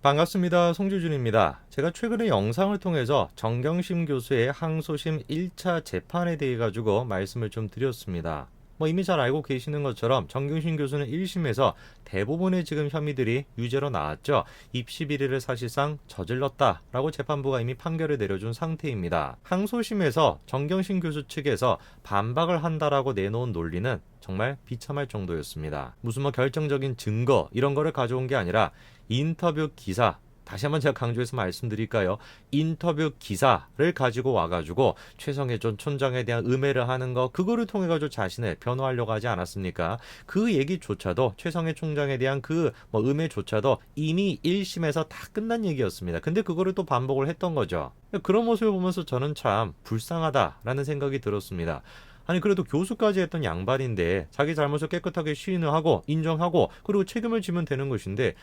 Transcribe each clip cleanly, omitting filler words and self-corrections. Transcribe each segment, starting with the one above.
반갑습니다. 송주준입니다. 제가 최근에 영상을 통해서 정경심 교수의 항소심 1차 재판에 대해 가지고 말씀을 좀 드렸습니다. 이미 잘 알고 계시는 것처럼 정경심 교수는 1심에서 대부분의 지금 혐의들이 유죄로 나왔죠. 입시 비리를 사실상 저질렀다라고 재판부가 이미 판결을 내려준 상태입니다. 항소심에서 정경심 교수 측에서 반박을 한다라고 내놓은 논리는 정말 비참할 정도였습니다. 무슨 결정적인 증거 이런 거를 가져온 게 아니라 인터뷰 기사, 다시 한번 제가 강조해서 말씀드릴까요? 인터뷰 기사를 가지고 와가지고 최성해 전 촌장에 대한 음해를 하는 거, 그거를 통해가지고 자신을 변호하려고 하지 않았습니까? 그 얘기조차도, 최성해 총장에 대한 음해조차도 이미 1심에서 다 끝난 얘기였습니다. 근데 그거를 또 반복을 했던 거죠. 그런 모습을 보면서 저는 참 불쌍하다라는 생각이 들었습니다. 아니 그래도 교수까지 했던 양반인데 자기 잘못을 깨끗하게 시인을 하고 인정하고 그리고 책임을 지면 되는 것인데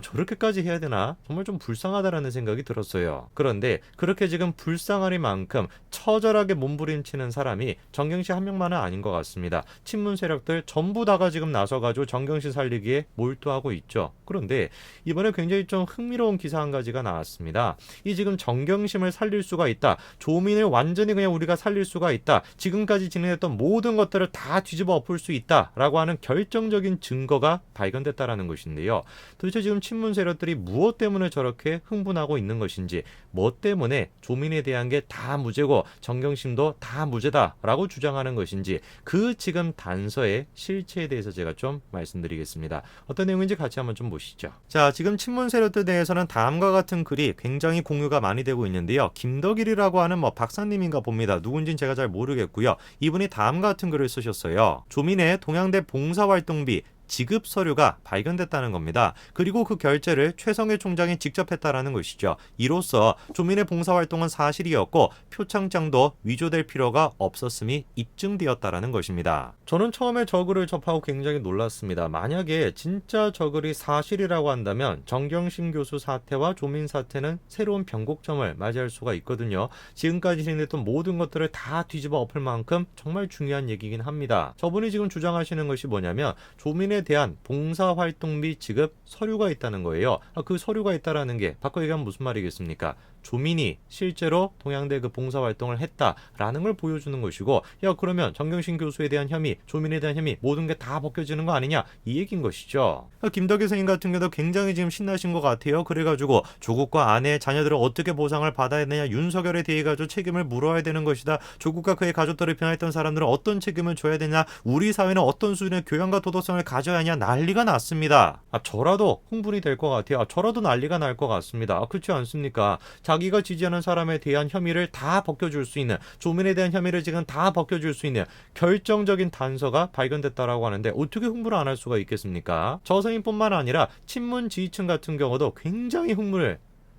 저렇게까지 해야 되나? 정말 좀 불쌍하다라는 생각이 들었어요. 그런데 그렇게 지금 불쌍하리만큼 처절하게 몸부림치는 사람이 정경심 한 명만은 아닌 것 같습니다. 친문 세력들 전부 다가 지금 나서가지고 정경심 살리기에 몰두하고 있죠. 그런데 이번에 굉장히 좀 흥미로운 기사 한 가지가 나왔습니다. 이 지금 정경심을 살릴 수가 있다. 조민을 완전히 그냥 우리가 살릴 수가 있다. 지금까지 진행했던 모든 것들을 다 뒤집어 엎을 수 있다라고 하는 결정적인 증거가 발견됐다라는 것인데요. 도대체 지금 친문 세력들이 무엇 때문에 저렇게 흥분하고 있는 것인지, 뭐 때문에 조민에 대한 게 다 무죄고 정경심도 다 무죄다라고 주장하는 것인지, 그 지금 단서의 실체에 대해서 제가 좀 말씀드리겠습니다. 어떤 내용인지 같이 한번 좀 보시죠. 자, 지금 친문 세력들 내에서는 다음과 같은 글이 굉장히 공유가 많이 되고 있는데요. 김덕일이라고 하는 박사님인가 봅니다. 누군지는 제가 잘 모르겠고요. 이분이 다음과 같은 글을 쓰셨어요. 조민의 동양대 봉사활동비 지급 서류가 발견됐다는 겁니다. 그리고 그 결제를 최성해 총장이 직접 했다라는 것이죠. 이로써 조민의 봉사활동은 사실이었고 표창장도 위조될 필요가 없었음이 입증되었다라는 것입니다. 저는 처음에 저 글을 접하고 굉장히 놀랐습니다. 만약에 진짜 저 글이 사실이라고 한다면 정경심 교수 사태와 조민 사태는 새로운 변곡점을 맞이할 수가 있거든요. 지금까지 진행됐던 모든 것들을 다 뒤집어 엎을 만큼 정말 중요한 얘기긴 합니다. 저분이 지금 주장하시는 것이 뭐냐면 조민의 대한 봉사활동비 지급 서류가 있다는 거예요. 그 서류가 있다라는 게 바꿔 얘기하면 무슨 말이겠습니까? 조민이 실제로 동양대 그 봉사활동을 했다라는 걸 보여주는 것이고, 그러면 정경심 교수에 대한 혐의, 조민에 대한 혐의 모든 게 다 벗겨지는 거 아니냐, 이 얘기인 것이죠. 김덕일 선생님 같은 경우도 굉장히 지금 신나신 것 같아요. 그래가지고 조국과 아내의 자녀들을 어떻게 보상을 받아야 되냐, 윤석열에 대해 가지고 책임을 물어야 되는 것이다. 조국과 그의 가족들을 비난했던 사람들은 어떤 책임을 져야 되냐, 우리 사회는 어떤 수준의 교양과 도덕성을 가져야 하냐, 난리가 났습니다. 저라도 흥분이 될 것 같아요. 저라도 난리가 날 것 같습니다. 그렇지 않습니까? 자기가 지지하는 사람에 대한 혐의를 다 벗겨줄 수 있는, 조민에 대한 혐의를 지금 다 벗겨줄 수 있는 결정적인 단서가 발견됐다라고 하는데 어떻게 흥분을 안 할 수가 있겠습니까? 저 선생님뿐만 아니라 친문 지지층 같은 경우도 굉장히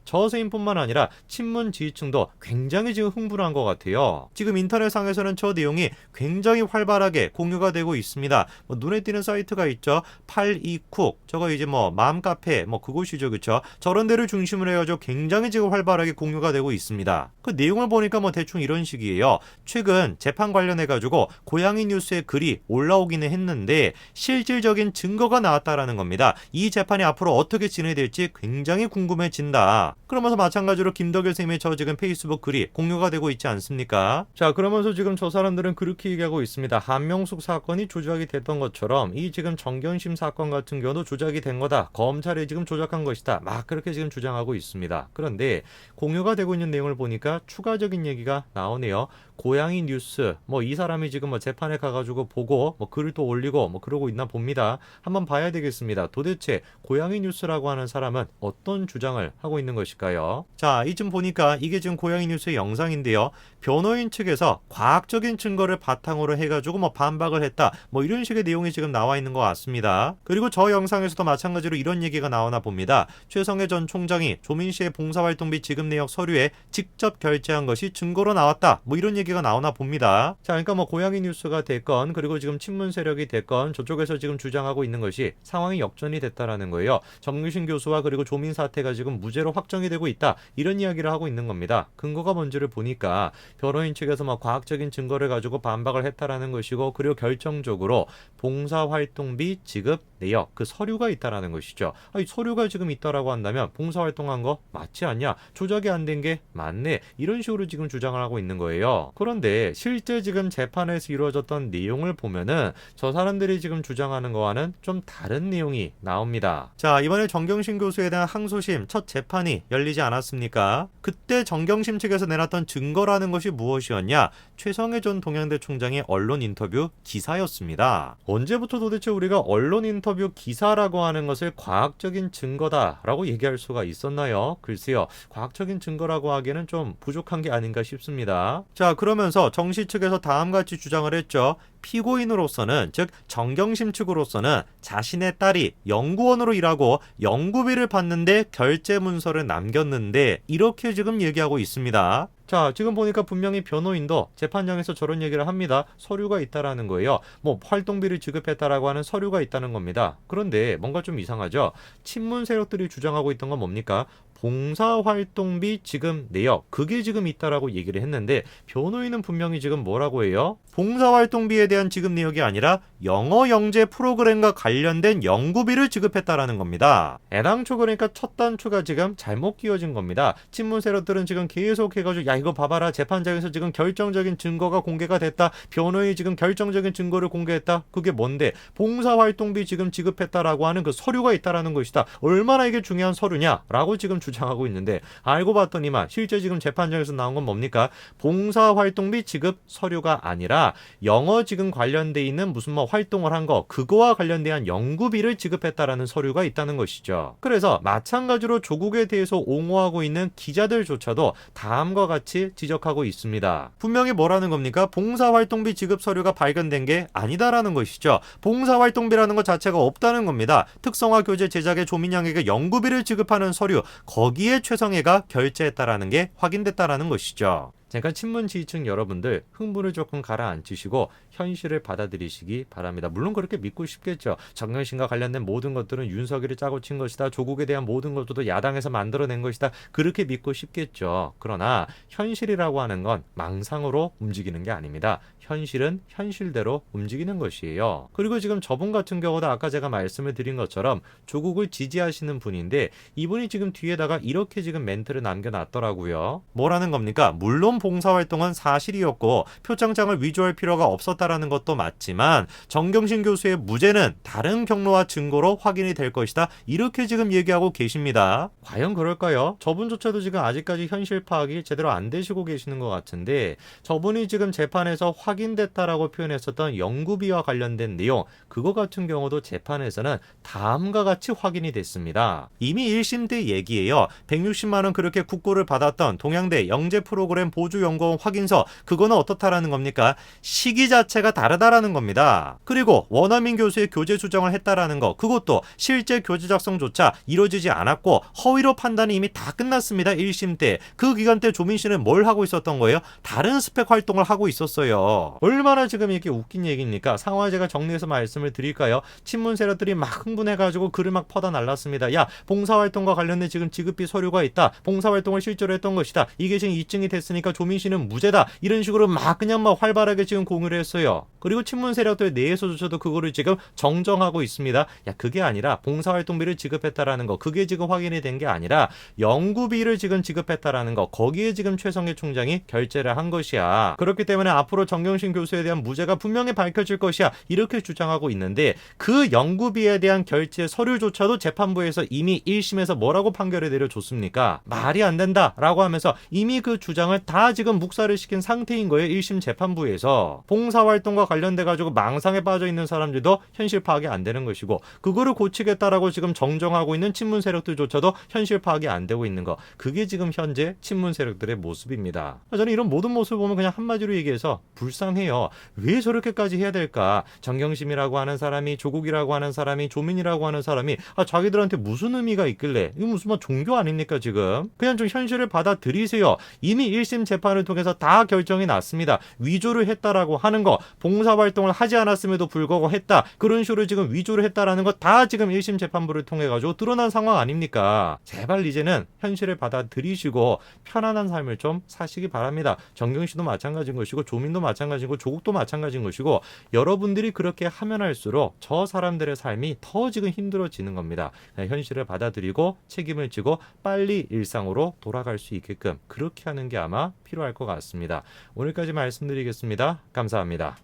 저 선생님뿐만 아니라 친문 지지층도 굉장히 지금 흥분한 것 같아요. 지금 인터넷상에서는 저 내용이 굉장히 활발하게 공유가 되고 있습니다. 눈에 띄는 사이트가 있죠. 82쿡, 저거 이제 마음카페 그곳이죠, 그쵸? 저런 데를 중심으로 해가지고 굉장히 지금 활발하게 공유가 되고 있습니다. 그 내용을 보니까 대충 이런 식이에요. 최근 재판 관련해가지고 고양이 뉴스에 글이 올라오기는 했는데 실질적인 증거가 나왔다라는 겁니다. 이 재판이 앞으로 어떻게 진행될지 굉장히 궁금해진다. 그러면서 마찬가지로 김덕일 선생님의 저 지금 페이스북 글이 공유가 되고 있지 않습니까? 자, 그러면서 지금 저 사람들은 그렇게 얘기하고 있습니다. 한명숙 사건이 조작이 됐던 것처럼 이 지금 정경심 사건 같은 경우도 조작이 된 거다. 검찰이 지금 조작한 것이다. 막 그렇게 지금 주장하고 있습니다. 그런데 공유가 되고 있는 내용을 보니까 추가적인 얘기가 나오네요. 고양이 뉴스 이 사람이 지금 재판에 가가지고 보고 글을 또 올리고 그러고 있나 봅니다. 한번 봐야 되겠습니다. 도대체 고양이 뉴스라고 하는 사람은 어떤 주장을 하고 있는 것일까요? 자, 이쯤 보니까 이게 지금 고양이 뉴스의 영상인데요. 변호인 측에서 과학적인 증거를 바탕으로 해가지고 반박을 했다. 이런 식의 내용이 지금 나와 있는 것 같습니다. 그리고 저 영상에서도 마찬가지로 이런 얘기가 나오나 봅니다. 최성해 전 총장이 조민 씨의 봉사활동비 지급 내역 서류에 직접 결제한 것이 증거로 나왔다. 이런 얘기가 나오나 봅니다. 자, 그러니까 고양이 뉴스가 됐건 그리고 지금 친문 세력이 됐건 저쪽에서 지금 주장하고 있는 것이 상황이 역전이 됐다라는 거예요. 정유신 교수와 그리고 조민 사태가 지금 무죄로 확정 확정이 되고 있다. 이런 이야기를 하고 있는 겁니다. 근거가 뭔지를 보니까 변호인 측에서 과학적인 증거를 가지고 반박을 했다라는 것이고, 그리고 결정적으로 봉사활동비 지급 내역, 그 서류가 있다라는 것이죠. 이 서류가 지금 있다라고 한다면 봉사활동한 거 맞지 않냐? 조작이 안 된 게 맞네. 이런 식으로 지금 주장을 하고 있는 거예요. 그런데 실제 지금 재판에서 이루어졌던 내용을 보면은 저 사람들이 지금 주장하는 거와는 좀 다른 내용이 나옵니다. 자, 이번에 정경심 교수에 대한 항소심 첫 재판이 열리지 않았습니까? 그때 정경심 측에서 내놨던 증거라는 것이 무엇이었냐? 최성해 전 동양대 총장의 언론 인터뷰 기사였습니다. 언제부터 도대체 우리가 언론 인터뷰 기사라고 하는 것을 과학적인 증거다라고 얘기할 수가 있었나요? 글쎄요, 과학적인 증거라고 하기에는 좀 부족한 게 아닌가 싶습니다. 자, 그러면서 정씨 측에서 다음같이 주장을 했죠. 피고인으로서는, 즉 정경심 측으로서는 자신의 딸이 연구원으로 일하고 연구비를 받는데 결제 문서를 남겼는데, 이렇게 지금 얘기하고 있습니다. 자, 지금 보니까 분명히 변호인도 재판장에서 저런 얘기를 합니다. 서류가 있다라는 거예요. 활동비를 지급했다라고 하는 서류가 있다는 겁니다. 그런데 뭔가 좀 이상하죠? 친문 세력들이 주장하고 있던 건 뭡니까? 봉사활동비 지급 내역, 그게 지금 있다라고 얘기를 했는데, 변호인은 분명히 지금 뭐라고 해요? 봉사활동비에 대한 지급 내역이 아니라 영어 영재 프로그램과 관련된 연구비를 지급했다라는 겁니다. 애당초 그러니까 첫 단추가 지금 잘못 끼워진 겁니다. 친문 세력들은 지금 계속 해가지고 야, 이거 봐봐라, 재판장에서 지금 결정적인 증거가 공개가 됐다, 변호인이 지금 결정적인 증거를 공개했다. 그게 뭔데? 봉사활동비 지금 지급했다라고 하는 그 서류가 있다라는 것이다. 얼마나 이게 중요한 서류냐라고 지금 주장하고 있는데, 알고 봤더니만 실제 지금 재판장에서 나온 건 뭡니까? 봉사활동비 지급 서류가 아니라 영어 지금 관련돼 있는 무슨 활동을 한 거, 그거와 관련된 연구비를 지급했다라는 서류가 있다는 것이죠. 그래서 마찬가지로 조국에 대해서 옹호하고 있는 기자들조차도 다음과 같이 지적하고 있습니다. 분명히 뭐라는 겁니까? 봉사활동비 지급 서류가 발견된 게 아니다라는 것이죠. 봉사활동비라는 것 자체가 없다는 겁니다. 특성화 교재 제작에 조민영에게 연구비를 지급하는 서류, 거기에 최성해가 결제했다라는 게 확인됐다라는 것이죠. 그러니까 친문 지지층 여러분들, 흥분을 조금 가라앉히시고 현실을 받아들이시기 바랍니다. 물론 그렇게 믿고 싶겠죠. 정경심과 관련된 모든 것들은 윤석열이 짜고 친 것이다. 조국에 대한 모든 것들도 야당에서 만들어낸 것이다. 그렇게 믿고 싶겠죠. 그러나 현실이라고 하는 건 망상으로 움직이는 게 아닙니다. 현실은 현실대로 움직이는 것이에요. 그리고 지금 저분 같은 경우도 아까 제가 말씀을 드린 것처럼 조국을 지지하시는 분인데, 이분이 지금 뒤에다가 이렇게 지금 멘트를 남겨놨더라고요. 뭐라는 겁니까? 물론 봉사활동은 사실이었고 표창장을 위조할 필요가 없었다라는 것도 맞지만 정경심 교수의 무죄는 다른 경로와 증거로 확인이 될 것이다. 이렇게 지금 얘기하고 계십니다. 과연 그럴까요? 저분조차도 지금 아직까지 현실 파악이 제대로 안 되시고 계시는 것 같은데, 저분이 지금 재판에서 확인됐다라고 표현했었던 연구비와 관련된 내용, 그거 같은 경우도 재판에서는 다음과 같이 확인이 됐습니다. 이미 1심 때 얘기예요. 160만 원 그렇게 국고를 받았던 동양대 영재 프로그램 보조연구원 확인서, 그거는 어떻다라는 겁니까? 시기 자체가 다르다라는 겁니다. 그리고 원어민 교수의 교재 수정을 했다라는 거, 그것도 실제 교재 작성조차 이루어지지 않았고 허위로 판단이 이미 다 끝났습니다. 1심 때. 그 기간 때 조민 씨는 뭘 하고 있었던 거예요? 다른 스펙 활동을 하고 있었어요. 얼마나 지금 이렇게 웃긴 얘기입니까? 상황을 제가 정리해서 말씀을 드릴까요? 친문 세력들이 막 흥분해가지고 글을 막 퍼다 날랐습니다. 야, 봉사활동과 관련된 지금 지급비 서류가 있다. 봉사활동을 실제로 했던 것이다. 이게 지금 입증이 됐으니까 조민 씨는 무죄다. 이런 식으로 막 그냥 막 활발하게 지금 공유를 했어요. 그리고 친문 세력들 내에서조차도 그거를 지금 정정하고 있습니다. 야, 그게 아니라 봉사활동비를 지급했다라는 거, 그게 지금 확인이 된 게 아니라 연구비를 지금 지급했다라는 거, 거기에 지금 최성해 총장이 결제를 한 것이야. 그렇기 때문에 앞으로 정경심 교수에 대한 무죄가 분명히 밝혀질 것이야. 이렇게 주장하고 있는데, 그 연구비에 대한 결제 서류조차도 재판부에서 이미 1심에서 뭐라고 판결을 내려줬습니까? 말이 안 된다라고 하면서 이미 그 주장을 다 지금 묵살을 시킨 상태인 거예요. 1심 재판부에서. 봉사활동과 관련돼 가지고 망상에 빠져 있는 사람들도 현실 파악이 안 되는 것이고, 그거를 고치겠다라고 지금 정정하고 있는 친문 세력들조차도 현실 파악이 안 되고 있는 거, 그게 지금 현재 친문 세력들의 모습입니다. 저는 이런 모든 모습을 보면 그냥 한마디로 얘기해서 불쌍해요. 왜 저렇게까지 해야 될까? 정경심이라고 하는 사람이, 조국이라고 하는 사람이, 조민이라고 하는 사람이 자기들한테 무슨 의미가 있길래, 이거 무슨 종교 아닙니까 지금? 그냥 좀 현실을 받아들이세요. 이미 1심 재판을 통해서 다 결정이 났습니다. 위조를 했다라고 하는 거, 봉사활동을 하지 않았음에도 불구하고 했다. 그런 식으로 지금 위조를 했다라는 거 다 지금 1심 재판부를 통해 가지고 드러난 상황 아닙니까? 제발 이제는 현실을 받아들이시고 편안한 삶을 좀 사시기 바랍니다. 정경 씨도 마찬가지인 것이고 조민도 마찬가지고 조국도 마찬가지인 것이고 여러분들이 그렇게 하면 할수록 저 사람들의 삶이 더 지금 힘들어지는 겁니다. 현실을 받아들이고 책임을 지고 빨리 일상으로 돌아갈 수 있게끔 그렇게 하는 게 아마 필요할 것 같습니다. 오늘까지 말씀드리겠습니다. 감사합니다.